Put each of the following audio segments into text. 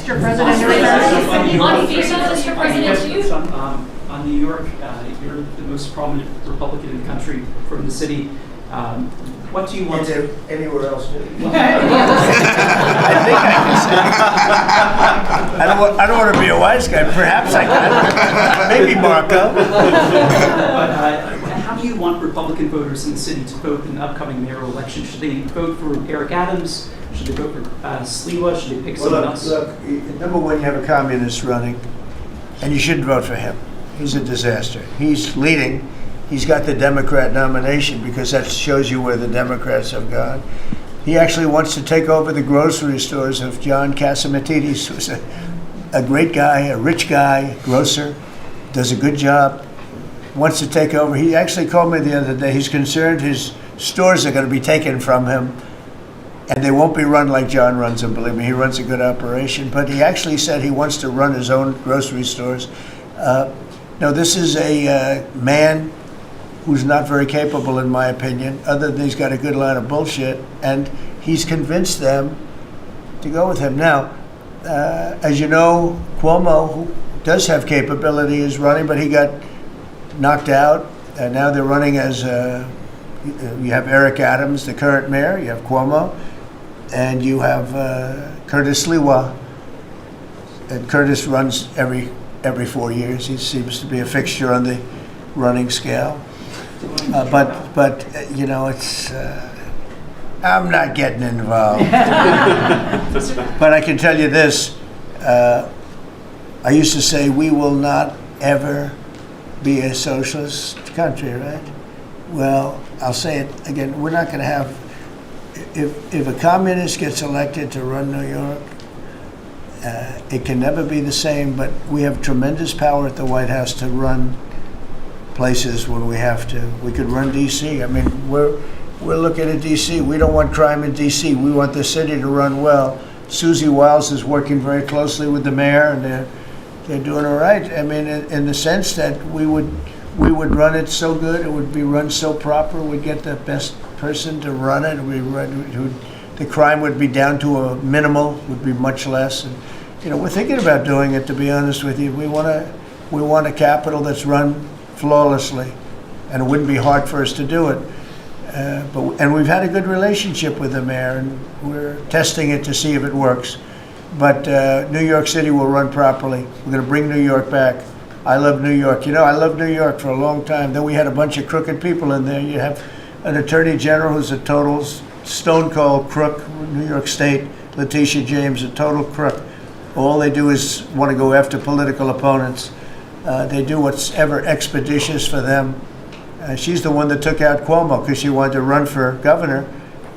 Mr. President, On FEMA, Mr. President, to you. On New York, you're the most prominent Republican in the country from the city. What do you want to... Anywhere else? I think I can say. I don't want to be a wise guy. Perhaps I can. Maybe Marco. But how do you want Republican voters in the city to vote in the upcoming mayoral election? Should they vote for Eric Adams? Should they vote for Sliwa? Should they pick someone else? Look, number one, you have a communist running, and you shouldn't vote for him. He's a disaster. He's leading. He's got the Democrat nomination because that shows you where the Democrats have gone. He actually wants to take over the grocery stores of John Catsimatidis, who's a great guy, a rich guy, grocer, does a good job, wants to take over. He actually called me the other day. He's concerned his stores are going to be taken from him, and they won't be run like John runs them. Believe me, he runs a good operation. But he actually said he wants to run his own grocery stores. No, this is a man who's not very capable, in my opinion, other than he's got a good line of bullshit, and he's convinced them to go with him. Now, as you know, Cuomo, who does have capability, is running, but he got knocked out, and now they're running as, you have Eric Adams, the current mayor, you have Cuomo, and you have Curtis Sliwa, and Curtis runs every 4 years. He seems to be a fixture on the running scale. But you know, it's I'm not getting involved. But I can tell you this: I used to say we will not ever be a socialist country, right? Well, I'll say it again: we're not going to have. If a communist gets elected to run New York, it can never be the same. But we have tremendous power at the White House to run places when we have to. We could run D.C. I mean, we're looking at D.C. We don't want crime in D.C. We want the city to run well. Susie Wiles is working very closely with the mayor, and they're doing all right. I mean, in the sense that we would run it so good, it would be run so proper. We'd get the best person to run it. The crime would be down to a minimal, would be much less. And you know, we're thinking about doing it. To be honest with you, we want a capital that's run flawlessly, and it wouldn't be hard for us to do it. And we've had a good relationship with the mayor, and we're testing it to see if it works. But New York City will run properly. We're going to bring New York back. I love New York. You know, I loved New York for a long time. Then we had a bunch of crooked people in there. You have an attorney general who's a total stone cold crook. New York State, Letitia James, a total crook. All they do is want to go after political opponents. They do what's ever expeditious for them. She's the one that took out Cuomo because she wanted to run for governor,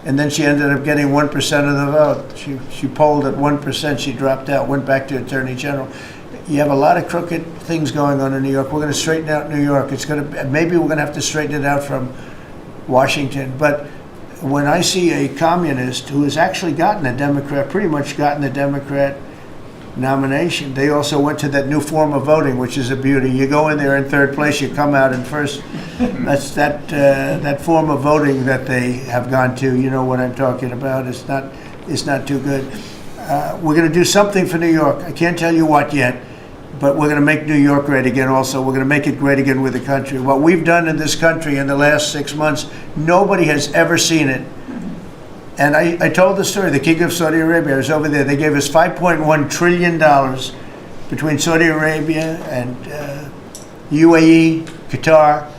and then she ended up getting 1% of the vote. She polled at 1%. She dropped out, went back to attorney general. You have a lot of crooked things going on in New York. We're going to straighten out New York. Maybe we're going to have to straighten it out from Washington. But when I see a communist who has actually gotten a Democrat, pretty much gotten the Democrat nomination, they also went to that new form of voting, which is a beauty. You go in there in third place, you come out in first. That's that form of voting that they have gone to. You know what I'm talking about. It's not too good. We're going to do something for New York. I can't tell you what yet, but we're going to make New York great again. Also, we're going to make it great again with the country. What we've done in this country in the last 6 months, nobody has ever seen it. And I told the story, the king of Saudi Arabia was over there. They gave us $5.1 trillion between Saudi Arabia and UAE, Qatar.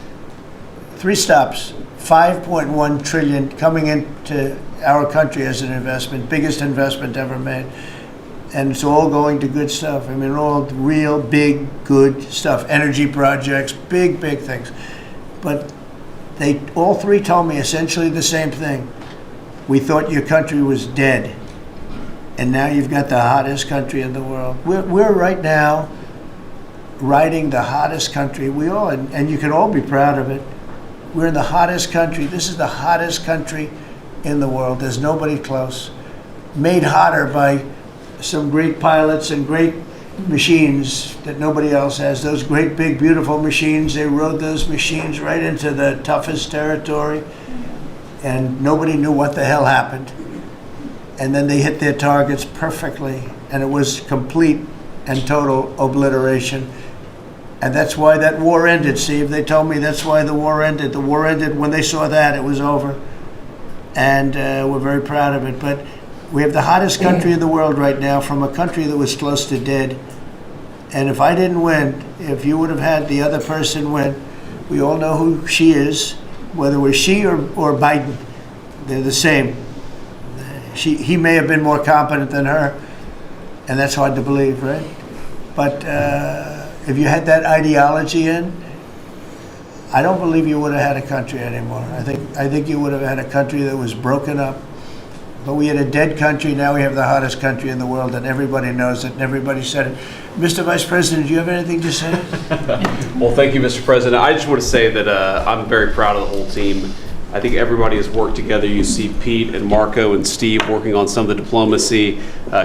3 stops, $5.1 trillion coming into our country as an investment, biggest investment ever made. And it's all going to good stuff. I mean, all real big, good stuff. Energy projects, big things. But they all 3 told me essentially the same thing. We thought your country was dead, and now you've got the hottest country in the world. We're right now riding the hottest country. We all, and you can all be proud of it. We're in the hottest country. This is the hottest country in the world. There's nobody close. Made hotter by some great pilots and great machines that nobody else has. Those great, big, beautiful machines, they rode those machines right into the toughest territory. And nobody knew what the hell happened. And then they hit their targets perfectly. and it was complete and total obliteration. And that's why that war ended, Steve. They told me that's why the war ended. The war ended when they saw that, it was over. And we're very proud of it. But we have the hottest country in the world right now, from a country that was close to dead. And if I didn't win, if you would have had the other person win, we all know who she is, whether it was she or Biden. They're the same. He may have been more competent than her, and that's hard to believe, right? But if you had that ideology in, I don't believe you would have had a country anymore. I think you would have had a country that was broken up. But we had a dead country. Now we have the hottest country in the world, and everybody knows it, and everybody said it. Mr. Vice President, do you have anything to say? Well, thank you, Mr. President. I just want to say that I'm very proud of the whole team. I think everybody has worked together. You see Pete and Marco and Steve working on some of the diplomacy,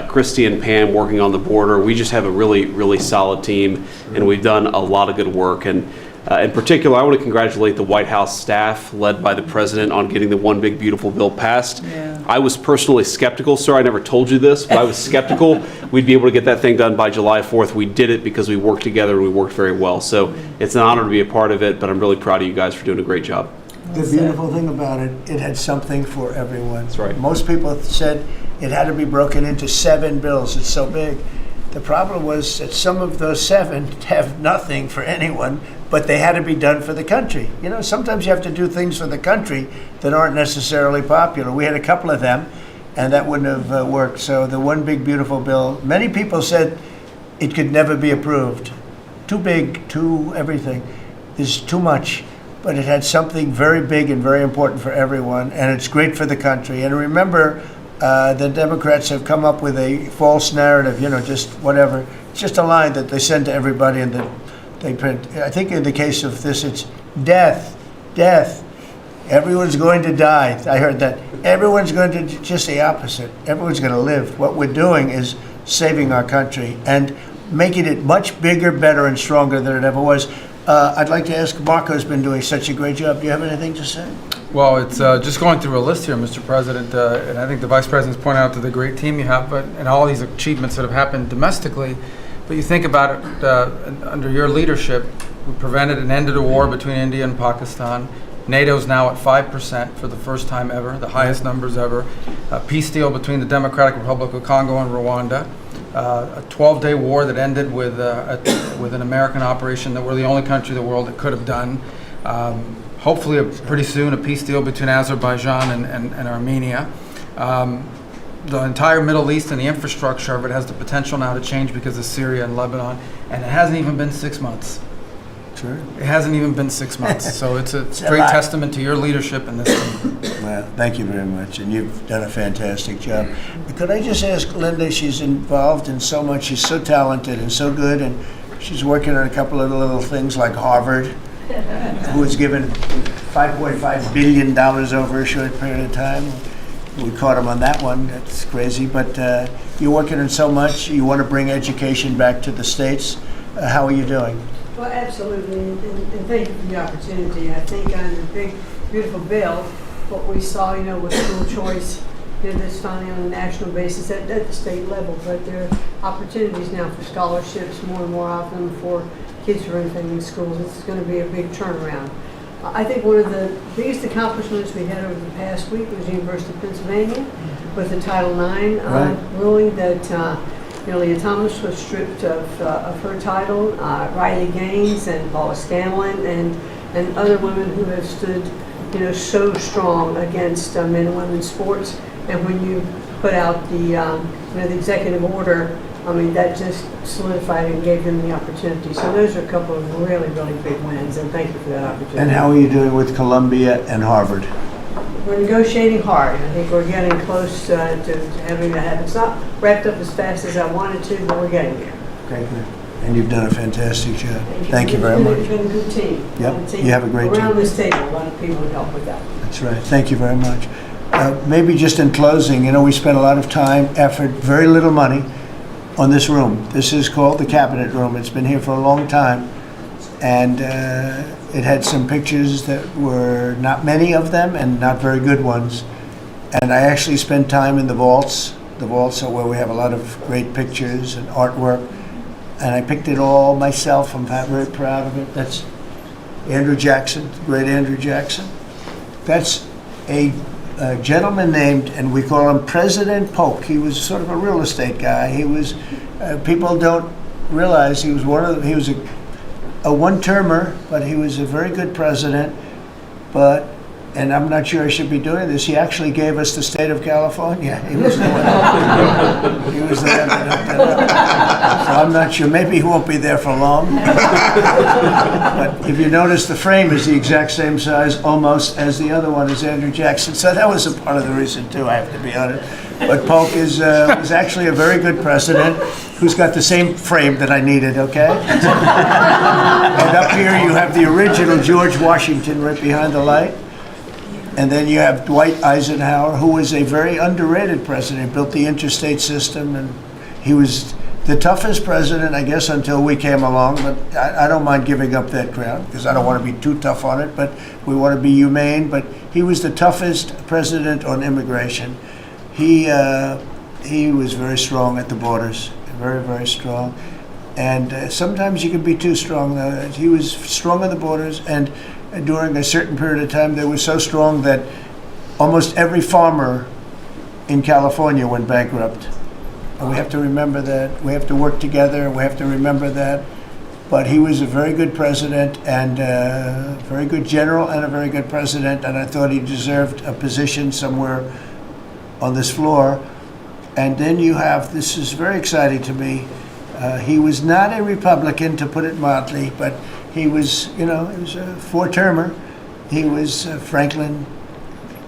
Christy and Pam working on the border. We just have a really, really solid team, and we've done a lot of good work. And in particular, I want to congratulate the White House staff led by the President on getting the One Big Beautiful Bill passed. Yeah. I was personally skeptical, sir. I never told you this, but I was skeptical we'd be able to get that thing done by July 4th. We did it because we worked together and we worked very well. So it's an honor to be a part of it, but I'm really proud of you guys for doing a great job. The beautiful thing about it, it had something for everyone. That's right. Most people said it had to be broken into 7 bills. It's so big. The problem was that some of those 7 have nothing for anyone, but they had to be done for the country. You know, sometimes you have to do things for the country that aren't necessarily popular. We had a couple of them, and that wouldn't have worked. So the One Big Beautiful Bill, many people said it could never be approved. Too big, too everything. There's too much. But it had something very big and very important for everyone, and it's great for the country. And remember, the Democrats have come up with a false narrative, you know, just whatever. It's just a line that they send to everybody and that they print. I think in the case of this, it's death, death. Everyone's going to die. I heard that. Everyone's going to, just the opposite. Everyone's going to live. What we're doing is saving our country and making it much bigger, better, and stronger than it ever was. I'd like to ask, Marco's been doing such a great job. Do you have anything to say? Well, it's just going through a list here, Mr. President, and I think the Vice President's pointed out to the great team you have, and all these achievements that have happened domestically. But you think about it, under your leadership, we prevented and ended a war between India and Pakistan. NATO's now at 5% for the first time ever, the highest numbers ever. A peace deal between the Democratic Republic of Congo and Rwanda. A 12-day war that ended with an American operation that we're the only country in the world that could have done. Hopefully, pretty soon, a peace deal between Azerbaijan and Armenia. The entire Middle East and the infrastructure of it has the potential now to change because of Syria and Lebanon, and it hasn't even been 6 months. Sure. It hasn't even been 6 months, so it's a great testament to your leadership in this team. Well, thank you very much, and you've done a fantastic job. Could I just ask Linda, she's involved in so much, she's so talented and so good, and she's working on a couple of little things like Harvard, who was given $5.5 billion over a short period of time. We caught him on that one, that's crazy, but you're working on so much, you want to bring education back to the States. How are you doing? Well, absolutely, and thank you for the opportunity. I think on the big, beautiful bill, what we saw, you know, with school choice, that's finally on a national basis at the state level, but there are opportunities now for scholarships more and more often for kids who are in schools. It's going to be a big turnaround. I think one of the biggest accomplishments we had over the past week was the University of Pennsylvania with the Title IX ruling that Leah Thomas was stripped of her title, Riley Gaines and Paula Scanlon and other women who have stood, you know, so strong against men and women's sports. And when you put out the, the executive order, I mean, that just solidified and gave them the opportunity. So those are a couple of really, really big wins, and thank you for that opportunity. And how are you doing with Columbia and Harvard? We're negotiating hard. I think we're getting close to having that happen. It's not wrapped up as fast as I wanted to, but we're getting there. Okay, good. And you've done a fantastic job. Thank you very much. It's been a good team. Yep, you have a great team. Around this table, a lot of people who help with that. That's right. Thank you very much. Maybe just in closing, you know, we spent a lot of time, effort, very little money on this room. This is called the Cabinet Room. It's been here for a long time. And it had some pictures that were not many of them and not very good ones. And I actually spent time in the vaults the vaults are where we have a lot of great pictures and artwork. And I picked it all myself. I'm very proud of it. That's Andrew Jackson, the great Andrew Jackson. That's a gentleman named, and we call him President Polk. He was sort of a real estate guy. He was, people don't realize he was he was a one-termer, but he was a very good president. But, and I'm not sure I should be doing this, he actually gave us the state of California. He was the one, he was the one that hooked it up. So I'm not sure, maybe he won't be there for long. But if you notice, the frame is the exact same size almost as the other one, as Andrew Jackson. So that was a part of the reason too, I have to be honest. But Polk is actually a very good president who's got the same frame that I needed, okay? And up here you have the original George Washington right behind the light. And then you have Dwight Eisenhower, who was a very underrated president, built the interstate system, and he was the toughest president, I guess, until we came along. But I don't mind giving up that crown, because I don't want to be too tough on it, but we want to be humane. But he was the toughest president on immigration. He was very strong at the borders, very, very strong. And sometimes you can be too strong. He was strong on the borders, and during a certain period of time, they were so strong that almost every farmer in California went bankrupt. And we have to remember that. We have to work together. We have to remember that. But he was a very good president, and a very good general, and a very good president. And I thought he deserved a position somewhere on this floor. And then you have, this is very exciting to me, he was not a Republican, to put it mildly, but he was, you know, he was a four-termer. He was Franklin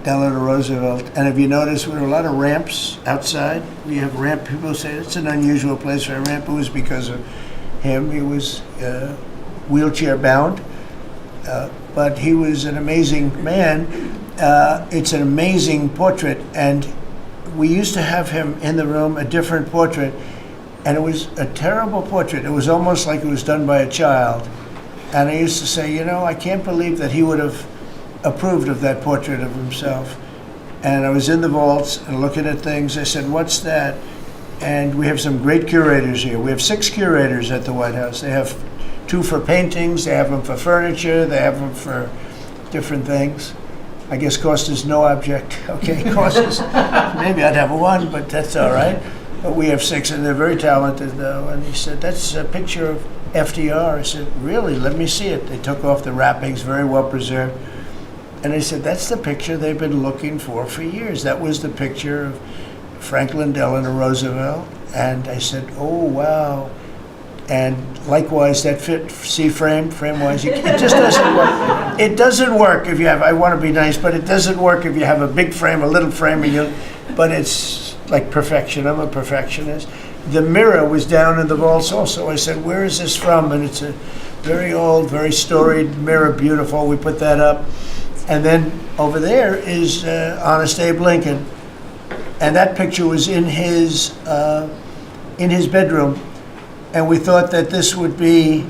Delano Roosevelt. And if you notice, there were a lot of ramps outside. We have ramp, people say it's an unusual place for a ramp. It was because of him. He was wheelchair-bound, but he was an amazing man. It's an amazing portrait, and we used to have him in the room, a different portrait, and it was a terrible portrait. It was almost like it was done by a child. And I used to say, you know, I can't believe that he would have approved of that portrait of himself. And I was in the vaults and looking at things. I said, what's that? And we have some great curators here. We have 6 curators at the White House. They have 2 for paintings, they have them for furniture, they have them for different things. I guess cost is no object. Okay, cost is, maybe I'd have 1, but that's all right. But we have 6, and they're very talented, though. And he said, that's a picture of FDR. I said, really? Let me see it. They took off the wrappings, very well preserved. And they said, that's the picture they've been looking for years. That was the picture of Franklin Delano Roosevelt. And I said, oh, wow. And likewise, that fit, see frame-wise, it just doesn't work. It doesn't work if you have, I want to be nice, but it doesn't work if you have a big frame, a little frame, and but it's like perfection. I'm a perfectionist. The mirror was down in the vaults also. I said, where is this from? And it's a very old, very storied mirror, beautiful. We put that up. And then over there is Honest Abe Lincoln. And that picture was in his bedroom. And we thought that this would be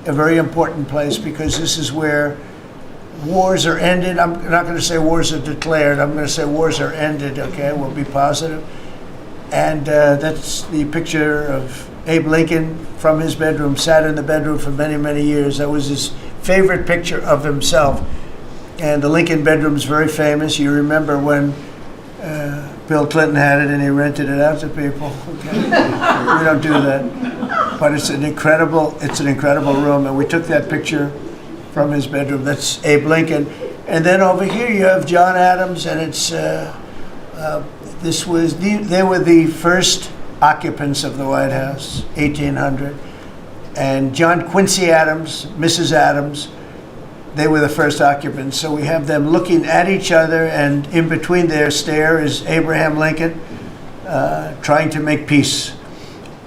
a very important place, because this is where wars are ended. I'm not going to say wars are declared. I'm going to say wars are ended, okay? We'll be positive. And that's the picture of Abe Lincoln from his bedroom, sat in the bedroom for many, many years. That was his favorite picture of himself. And the Lincoln bedroom is very famous. You remember when Bill Clinton had it and he rented it out to people. Okay? We don't do that. But it's an incredible room. And we took that picture from his bedroom. That's Abe Lincoln. And then over here you have John Adams, and it's they were the first occupants of the White House, 1800. And John Quincy Adams, Mrs. Adams, they were the first occupants. So we have them looking at each other, and in between their stare is Abraham Lincoln trying to make peace.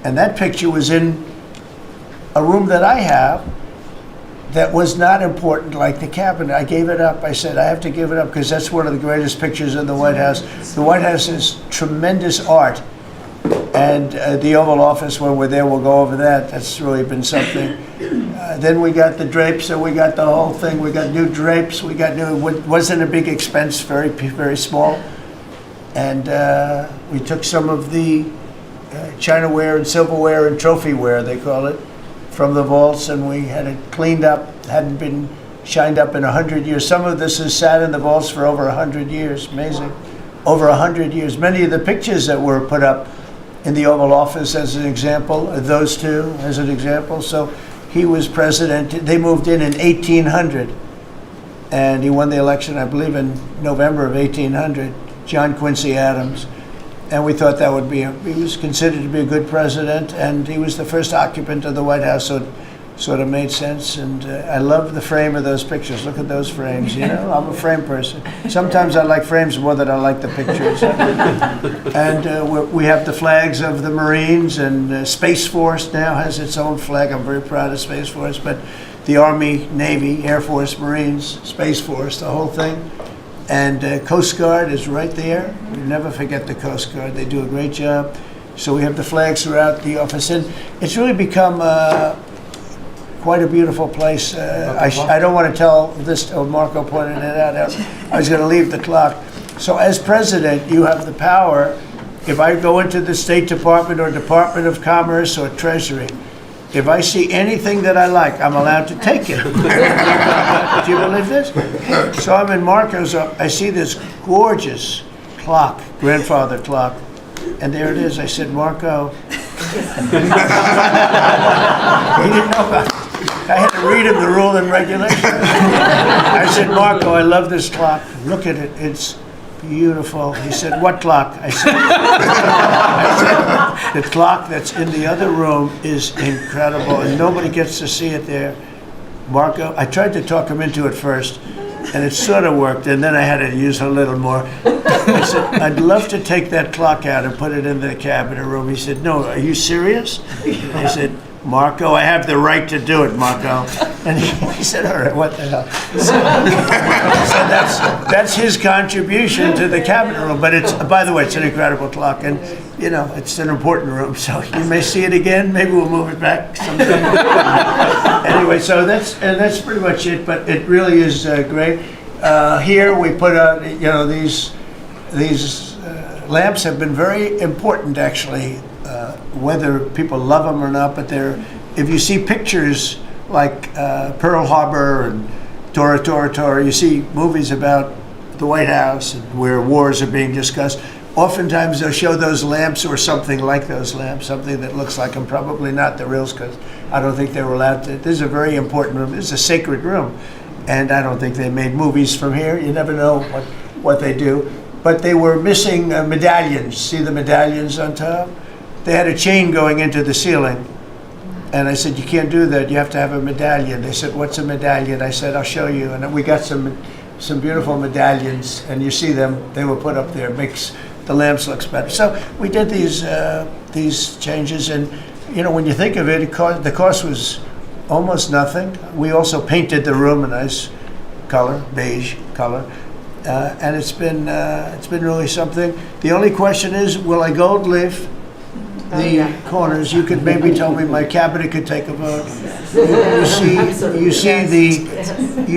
And that picture was in a room that I have that was not important, like the cabinet. I gave it up. I said, I have to give it up, because that's one of the greatest pictures in the White House. The White House is tremendous art. And the Oval Office, when we're there, we'll go over that. That's really been something. Then we got the drapes, so we got the whole thing. We got new drapes. We got new, it wasn't a big expense, very, very small. And we took some of the chinaware and silverware and trophyware, they call it, from the vaults, and we had it cleaned up. Hadn't been shined up in 100 years. Some of this has sat in the vaults for over 100 years. Amazing. Over 100 years. Many of the pictures that were put up in the Oval Office as an example, those two as an example. So he was president. They moved in 1800, and he won the election, I believe, in November of 1800, John Quincy Adams. And we thought that would be, he was considered to be a good president, and he was the first occupant of the White House, so it sort of made sense. And I love the frame of those pictures. Look at those frames, you know? I'm a frame person. Sometimes I like frames more than I like the pictures. And we have the flags of the Marines, and Space Force now has its own flag. I'm very proud of Space Force, but the Army, Navy, Air Force, Marines, Space Force, the whole thing. And Coast Guard is right there. We never forget the Coast Guard. They do a great job. So we have the flags throughout the office. And it's really become quite a beautiful place. I don't want to tell this, Marco pointed it out. I was going to leave the clock. So as president, you have the power. If I go into the State Department or Department of Commerce or Treasury, if I see anything that I like, I'm allowed to take it. Do you believe this? So I'm in Marco's, I see this gorgeous clock, grandfather clock, and there it is. I said, Marco. He didn't know about it. I had to read him the rule and regulation. I said, Marco, I love this clock. Look at it. It's beautiful. He said, what clock? I said, the clock that's in the other room is incredible, and nobody gets to see it there. Marco, I tried to talk him into it first, and it sort of worked, and then I had to use a little more. I said, I'd love to take that clock out and put it in the cabinet room. He said, no, are you serious? I said, Marco, I have the right to do it, Marco. And he said, all right, what the hell? So that's his contribution to the cabinet room. But it's, by the way, it's an incredible clock. And, you know, it's an important room. So you may see it again. Maybe we'll move it back sometime. Anyway, so that's pretty much it. But it really is great. Here we put out, you know, these lamps have been very important, actually. Whether people love them or not, but if you see pictures like Pearl Harbor and Tora Tora Tora, you see movies about the White House and where wars are being discussed, oftentimes they'll show those lamps or something like those lamps, something that looks like them, probably not the reals, because I don't think they were allowed to. This is a very important room. This is a sacred room, and I don't think they made movies from here. You never know what they do. But they were missing medallions. See the medallions on top? They had a chain going into the ceiling. And I said, you can't do that. You have to have a medallion. They said, what's a medallion? I said, I'll show you. And we got some beautiful medallions. And you see them. They were put up there. Makes the lamps look better. So we did these changes. And, you know, when you think of it, the cost was almost nothing. We also painted the room a nice color, beige color. And it's been really something. The only question is, will I gold leaf the corners? You could maybe tell me my cabinet could take a vote. You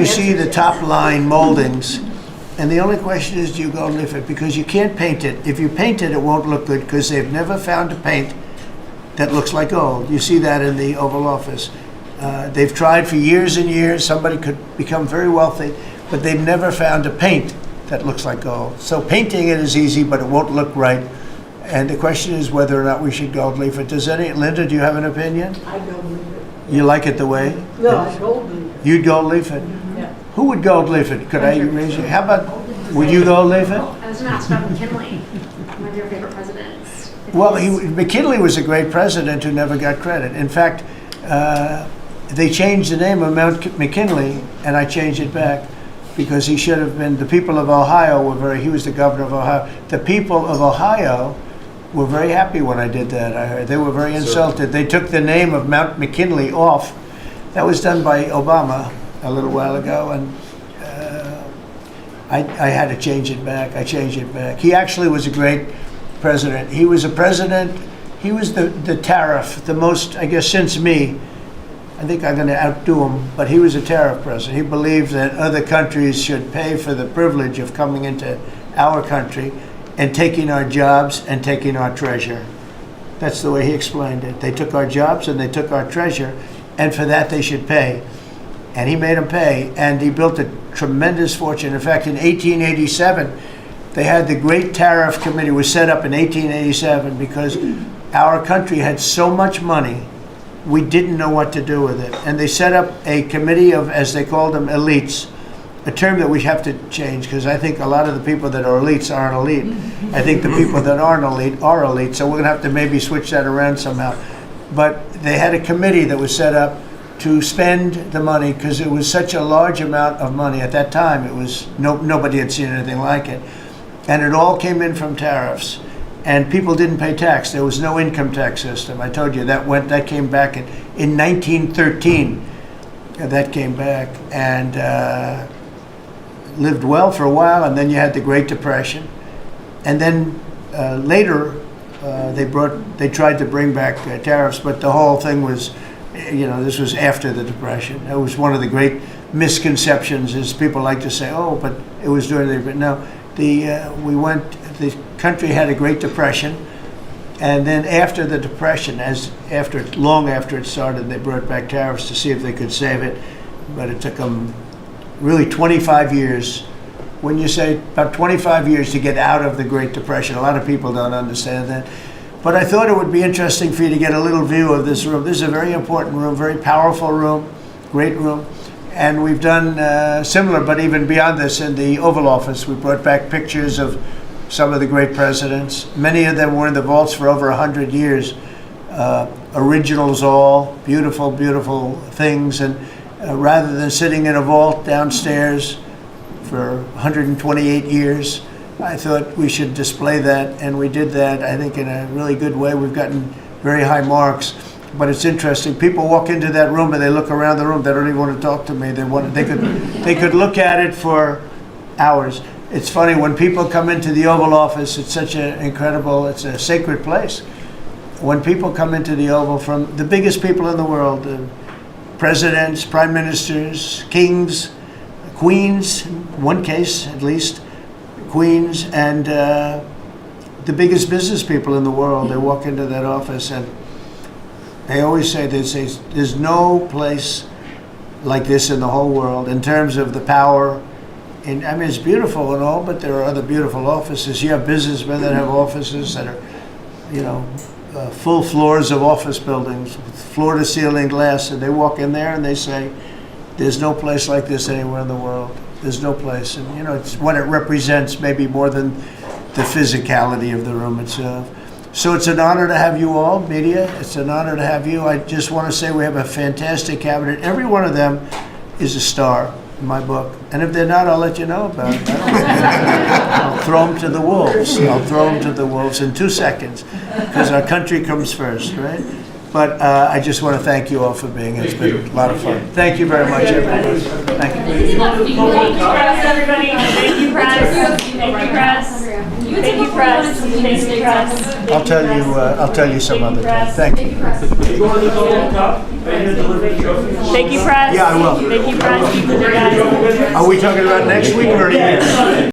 see the top line moldings, and the only question is, do you gold leaf it? Because you can't paint it. If you paint it, it won't look good, because they've never found a paint that looks like gold. You see that in the Oval Office. They've tried for years and years. Somebody could become very wealthy, but they've never found a paint that looks like gold. So painting it is easy, but it won't look right. And the question is whether or not we should gold leaf it. Linda, do you have an opinion? I gold leaf it. You like it the way? No, I gold leaf it. You'd gold leaf it? Yeah. Who would gold leaf it? Could I raise you? How about, would you gold leaf it? I was going to ask about McKinley, one of your favorite presidents. Well, McKinley was a great president who never got credit. In fact, they changed the name of Mount McKinley, and I changed it back, because he should have been, the people of Ohio he was the governor of Ohio. The people of Ohio were very happy when I did that, I heard. They were very insulted. They took the name of Mount McKinley off. That was done by Obama a little while ago, and I had to change it back. I changed it back. He actually was a great president. He was a president, he was the tariff, the most, I guess, since me. I think I'm going to outdo him, but he was a tariff president. He believed that other countries should pay for the privilege of coming into our country, and taking our jobs and taking our treasure. That's the way he explained it. They took our jobs and they took our treasure, and for that they should pay. And he made them pay, and he built a tremendous fortune. In fact, in 1887, they had the Great Tariff Committee was set up in 1887 because our country had so much money, we didn't know what to do with it. And they set up a committee of, as they called them, elites, a term that we have to change because I think a lot of the people that are elites aren't elite. I think the people that aren't elite are elite, so we're going to have to maybe switch that around somehow. But they had a committee that was set up to spend the money because it was such a large amount of money. At that time, it was nobody had seen anything like it. And it all came in from tariffs. And people didn't pay tax. There was no income tax system. I told you that came back in 1913. That came back and lived well for a while. And then you had the Great Depression. And then later they tried to bring back tariffs, but the whole thing was, this was after the Depression. It was one of the great misconceptions. Is people like to say, "Oh, but it was during the." But no, the country had a Great Depression, and then after the Depression, long after it started, they brought back tariffs to see if they could save it, but it took them really 25 years. When you say about 25 years to get out of the Great Depression, a lot of people don't understand that. But I thought it would be interesting for you to get a little view of this room. This is a very important room, very powerful room, great room. And we've done similar, but even beyond this, in the Oval Office. We brought back pictures of some of the great presidents. Many of them were in the vaults for over 100 years. Originals all, beautiful, beautiful things. And rather than sitting in a vault downstairs for 128 years, I thought we should display that, and we did that, I think, in a really good way. We've gotten very high marks, but it's interesting. People walk into that room and they look around the room. They don't even want to talk to me. They could look at it for hours. It's funny, when people come into the Oval Office, it's such an incredible, it's a sacred place. When people come into the Oval from the biggest people in the world, presidents, prime ministers, kings, queens, in one case at least, queens, and the biggest business people in the world, they walk into that office and they always say, there's no place like this in the whole world in terms of the power. And I mean, it's beautiful and all, but there are other beautiful offices. You have businessmen that have offices that are, full floors of office buildings with floor-to-ceiling glass, and they walk in there and they say, there's no place like this anywhere in the world. There's no place. And, it's what it represents maybe more than the physicality of the room itself. So it's an honor to have you all, media. It's an honor to have you. I just want to say we have a fantastic cabinet. Every one of them is a star in my book. And if they're not, I'll let you know about it. I'll throw them to the wolves. I'll throw them to the wolves in 2 seconds, because our country comes first, right? But I just want to thank you all for being here. It's been a lot of fun. Thank you very much, everybody. Thank you. Thank you, press, everybody. Thank you, press. Thank you, press. Thank you, press. Thank you, press. I'll tell you some other time. Thank you. Thank you, press. Yeah, I will. Thank you, press. Are we talking about next week or a year?